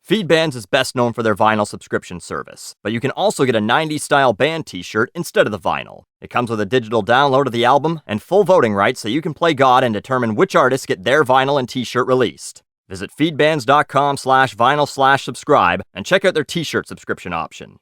Feedbands is best known for their vinyl subscription service, but you can also get a 90s style band t-shirt instead of the vinyl. It comes with a digital download of the album and full voting rights so you can play God and determine which artists get their vinyl and t-shirt released. Visit feedbands.com/vinyl/subscribe and check out their t-shirt subscription option.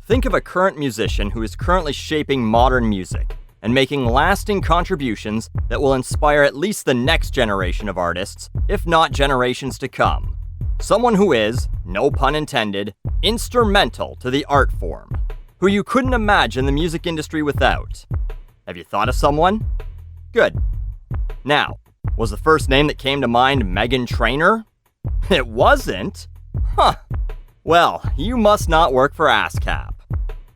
Think of a current musician who is currently shaping modern music and making lasting contributions that will inspire at least the next generation of artists, if not generations to come. Someone who is, no pun intended, instrumental to the art form, who you couldn't imagine the music industry without. Have you thought of someone? Good. Now, was the first name that came to mind Meghan Trainor? It wasn't? Huh. Well, you must not work for ASCAP.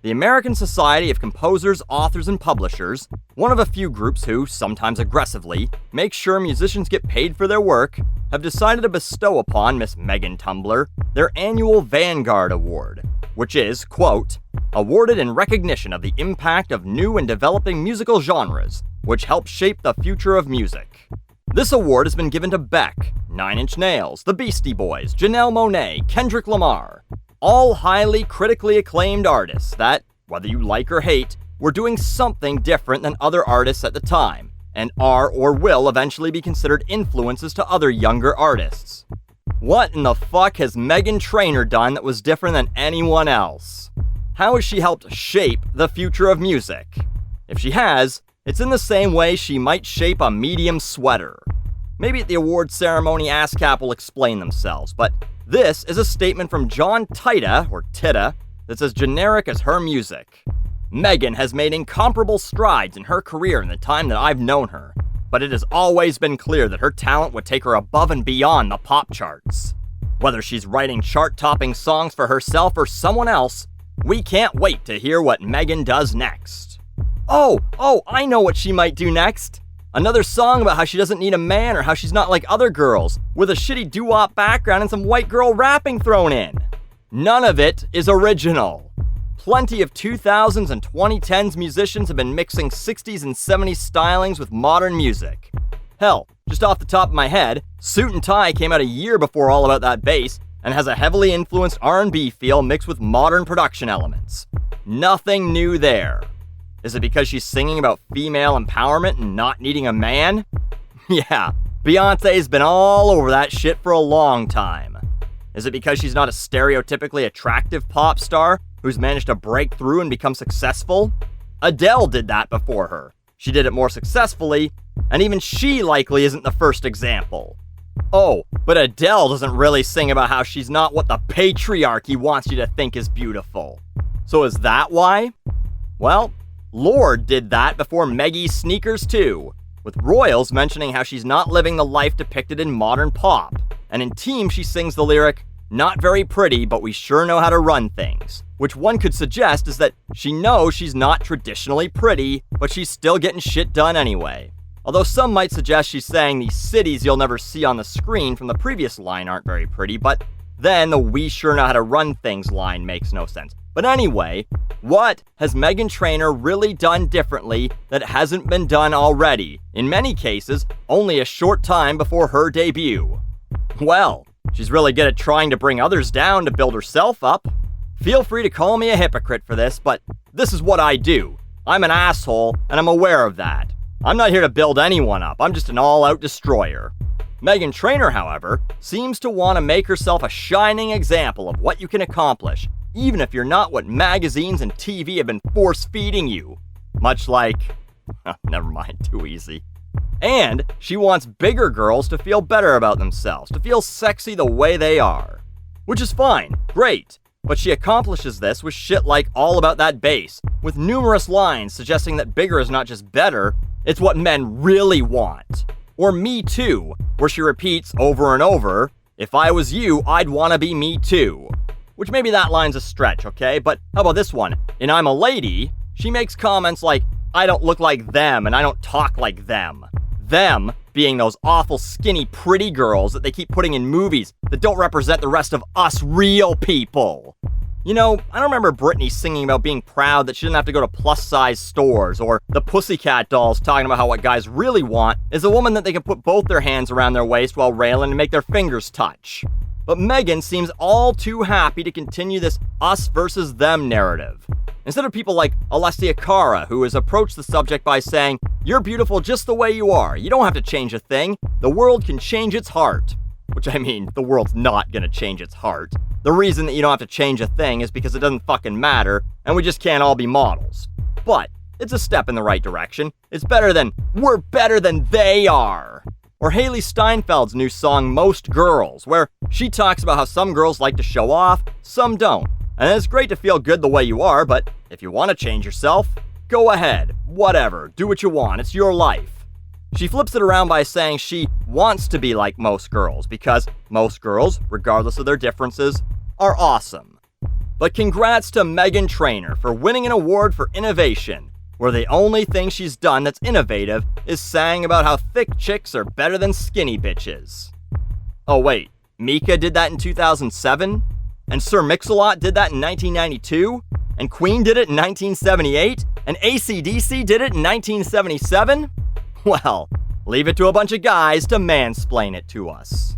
The American Society of Composers, Authors, and Publishers, one of a few groups who, sometimes aggressively, make sure musicians get paid for their work, have decided to bestow upon Miss Meghan Tumbler their annual Vanguard Award, which is, quote, awarded in recognition of the impact of new and developing musical genres, which help shape the future of music. This award has been given to Beck, Nine Inch Nails, the Beastie Boys, Janelle Monáe, Kendrick Lamar, all highly critically acclaimed artists that, whether you like or hate, were doing something different than other artists at the time, and are or will eventually be considered influences to other younger artists. What in the fuck has Meghan Trainor done that was different than anyone else? How has she helped shape the future of music? If she has, it's in the same way she might shape a medium sweater. Maybe at the award ceremony ASCAP will explain themselves, but this is a statement from John Tita, or Titta, that's as generic as her music. Meghan has made incomparable strides in her career in the time that I've known her, but it has always been clear that her talent would take her above and beyond the pop charts. Whether she's writing chart-topping songs for herself or someone else, we can't wait to hear what Meghan does next. Oh, I know what she might do next. Another song about how she doesn't need a man or how she's not like other girls, with a shitty doo-wop background and some white girl rapping thrown in. None of it is original. Plenty of 2000s and 2010s musicians have been mixing 60s and 70s stylings with modern music. Hell, just off the top of my head, Suit and Tie came out a year before All About That Bass and has a heavily influenced R&B feel mixed with modern production elements. Nothing new there. Is it because she's singing about female empowerment and not needing a man? Yeah, Beyonce's been all over that shit for a long time. Is it because she's not a stereotypically attractive pop star who's managed to break through and become successful? Adele did that before her. She did it more successfully, and even she likely isn't the first example. Oh, but Adele doesn't really sing about how she's not what the patriarchy wants you to think is beautiful. So is that why? Well, Lorde did that before Meggy's sneakers too, with Royals mentioning how she's not living the life depicted in modern pop, and in Team she sings the lyric, "Not very pretty, but we sure know how to run things," which one could suggest is that she knows she's not traditionally pretty, but she's still getting shit done anyway. Although some might suggest she's saying these cities you'll never see on the screen from the previous line aren't very pretty, but then the "we sure know how to run things" line makes no sense. But anyway, what has Meghan Trainor really done differently that hasn't been done already, in many cases, only a short time before her debut? Well, she's really good at trying to bring others down to build herself up. Feel free to call me a hypocrite for this, but this is what I do. I'm an asshole, and I'm aware of that. I'm not here to build anyone up, I'm just an all-out destroyer. Meghan Trainor, however, seems to want to make herself a shining example of what you can accomplish, even if you're not what magazines and TV have been force-feeding you. Much like... never mind, too easy. And she wants bigger girls to feel better about themselves, to feel sexy the way they are. Which is fine, great, but she accomplishes this with shit like All About That Bass, with numerous lines suggesting that bigger is not just better, it's what men really want. Or Me Too, where she repeats over and over, "If I was you, I'd wanna be me too." Which maybe that line's a stretch, okay? But how about this one? In I'm a Lady, she makes comments like, "I don't look like them and I don't talk like them." Them being those awful skinny pretty girls that they keep putting in movies that don't represent the rest of us real people. You know, I don't remember Britney singing about being proud that she didn't have to go to plus-size stores, or the Pussycat Dolls talking about how what guys really want is a woman that they can put both their hands around their waist while railing and make their fingers touch. But Meghan seems all too happy to continue this us versus them narrative. Instead of people like Alessia Cara, who has approached the subject by saying, "You're beautiful just the way you are. You don't have to change a thing. The world can change its heart." Which, I mean, the world's not gonna change its heart. The reason that you don't have to change a thing is because it doesn't fucking matter, and we just can't all be models. But it's a step in the right direction. It's better than, "We're better than they are." Or Haley Steinfeld's new song, Most Girls, where she talks about how some girls like to show off, some don't. And it's great to feel good the way you are, but if you want to change yourself, go ahead. Whatever. Do what you want. It's your life. She flips it around by saying she wants to be like most girls because most girls, regardless of their differences, are awesome. But congrats to Meghan Trainor for winning an award for innovation, where the only thing she's done that's innovative is sang about how thick chicks are better than skinny bitches. Oh wait, Mika did that in 2007? And Sir Mix-a-Lot did that in 1992? And Queen did it in 1978? And AC/DC did it in 1977? Well, leave it to a bunch of guys to mansplain it to us.